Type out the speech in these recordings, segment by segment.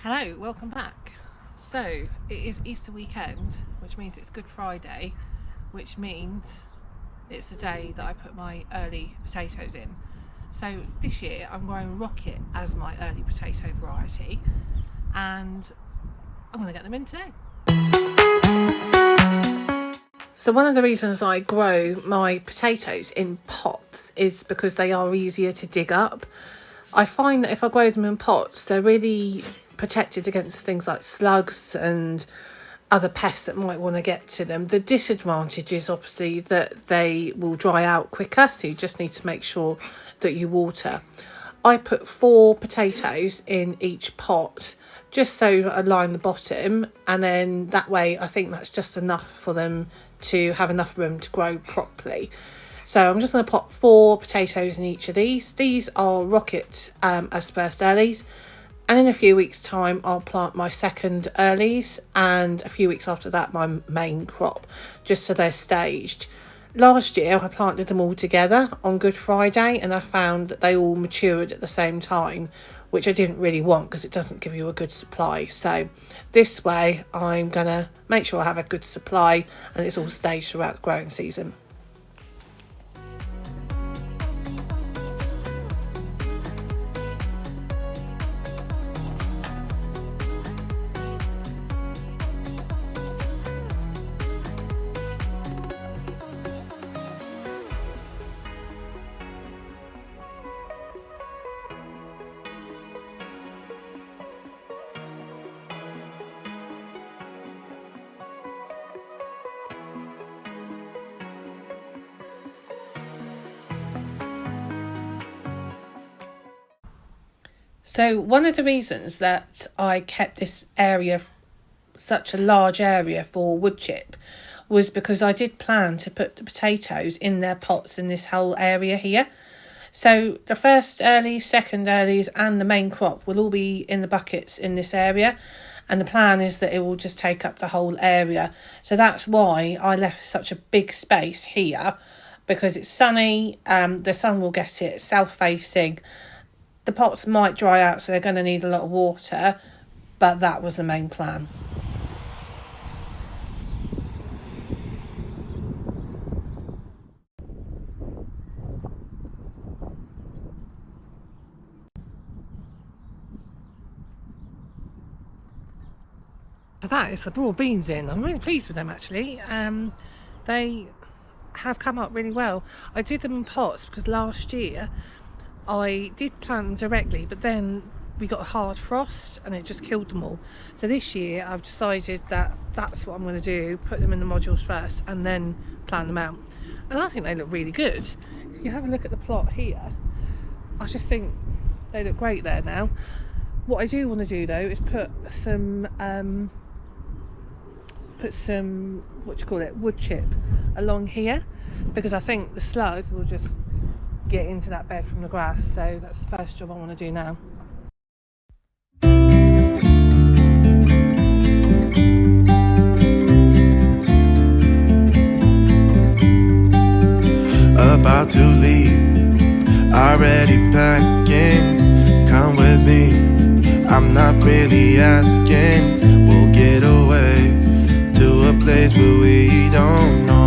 Hello, welcome back. So it is Easter weekend, which means it's Good Friday, which means it's the day that I put my early potatoes in. So this year I'm growing Rocket as my early potato variety, and I'm going to get them in today. So one of the reasons I grow my potatoes in pots is because they are easier to dig up. I find that if I grow them in pots, they're really protected against things like slugs and other pests that might want to get to them. The disadvantage is obviously that they will dry out quicker, so you just need to make sure that you water. I put 4 potatoes in each pot just so I line the bottom, and then that way I think that's just enough for them to have enough room to grow properly. So I'm just going to pop 4 potatoes in each of these. These are Rocket aspersed earlies, and in a few weeks time I'll plant my second earlies, and a few weeks after that my main crop, just so they're staged. Last year I planted them all together on Good Friday, and I found that they all matured at the same time, which I didn't really want because it doesn't give you a good supply. So this way I'm going to make sure I have a good supply and it's all staged throughout the growing season. So one of the reasons that I kept this area, such a large area for wood chip, was because I did plan to put the potatoes in their pots in this whole area here. So the first earlies, second earlies and the main crop will all be in the buckets in this area, and the plan is that it will just take up the whole area. So that's why I left such a big space here, because it's sunny, the sun will get it, it's south facing. The pots might dry out, so they're going to need a lot of water, but that was the main plan. So that is the broad beans in. I'm really pleased with them actually. They have come up really well. I did them in pots because last year I did plant them directly, but then we got a hard frost and it just killed them all. So this year I've decided that that's what I'm going to do, put them in the modules first and then plant them out. And I think they look really good. If you have a look at the plot here, I just think they look great there now. What I do want to do though is put some wood chip along here, because I think the slugs will just get into that bed from the grass. So that's the first job I want to do now. About to leave, already packing. Come with me, I'm not really asking. We'll get away to a place where we don't know.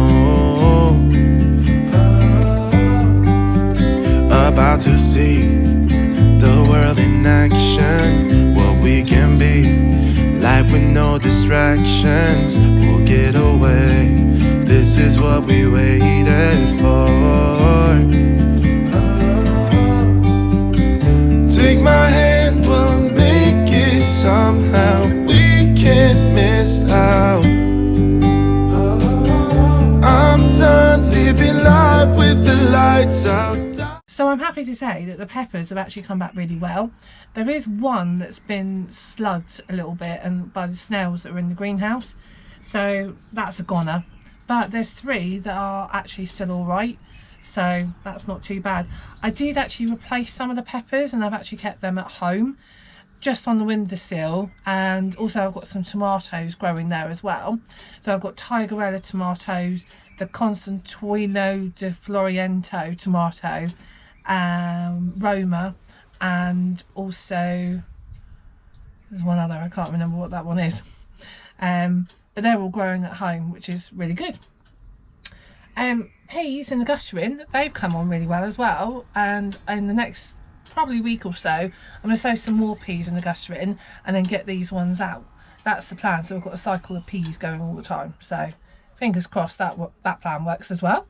About to see the world in action, what we can be, life with no distractions. We'll get away, this is what we waited for. Take my hand, we'll make it somehow. We can't miss out. I'm done living life with the lights out. So I'm happy to say that the peppers have actually come back really well. There is one that's been slugged a little bit and by the snails that are in the greenhouse, so that's a goner. But there's 3 that are actually still all right, so that's not too bad. I did actually replace some of the peppers and I've actually kept them at home, just on the windowsill, and also I've got some tomatoes growing there as well. So I've got Tigerella tomatoes, the Constantino de Floriento tomato, Roma, and also There's one other, I can't remember what that one is. But they're all growing at home, which is really good. Peas in the guttering, they've come on really well as well, and in the next probably week or so I'm going to sow some more peas in the guttering and then get these ones out. That's the plan. So we've got a cycle of peas going all the time, so fingers crossed that plan works as well.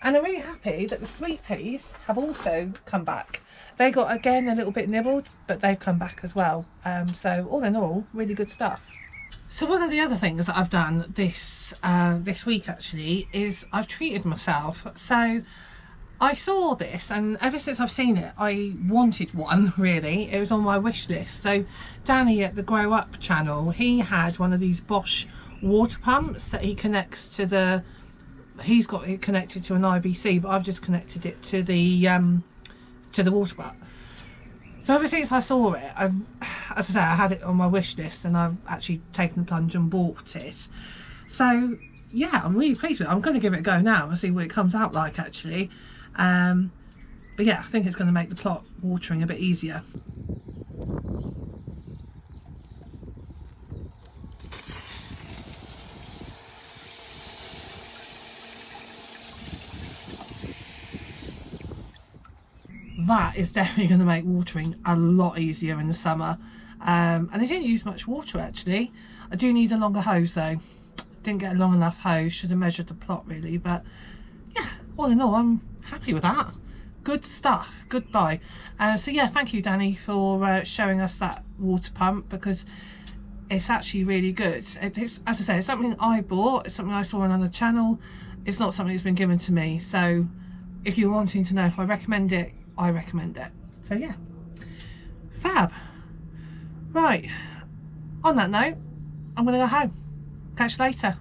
And I'm really happy that the sweet peas have also come back. They got again a little bit nibbled, but they've come back as well. So all in all, really good stuff. So one of the other things that I've done this week actually is I've treated myself. So I saw this, and ever since I've seen it, I wanted one, really. It was on my wish list. So Danny at the Grow Up channel, he had one of these Bosch water pumps that he connects to the, he's got it connected to an IBC, but I've just connected it to the water butt. So ever since I saw it, as I say, I had it on my wish list, and I've actually taken the plunge and bought it. So yeah, I'm really pleased with it. I'm going to give it a go now and see what it comes out like actually. But yeah, I think it's going to make the plot watering a bit easier. That is definitely going to make watering a lot easier in the summer. And I didn't use much water actually. I do need a longer hose though. Didn't get a long enough hose, should have measured the plot really, but yeah, all in all I'm happy with that. Good stuff, good buy. So yeah, thank you Danny for showing us that water pump, because it's actually really good. It's, as I say, it's something I bought, it's something I saw on another channel. It's not something that's been given to me, so if you're wanting to know if I recommend it, I recommend it. So yeah, fab. Right, on that note, I'm gonna go home. Catch you later.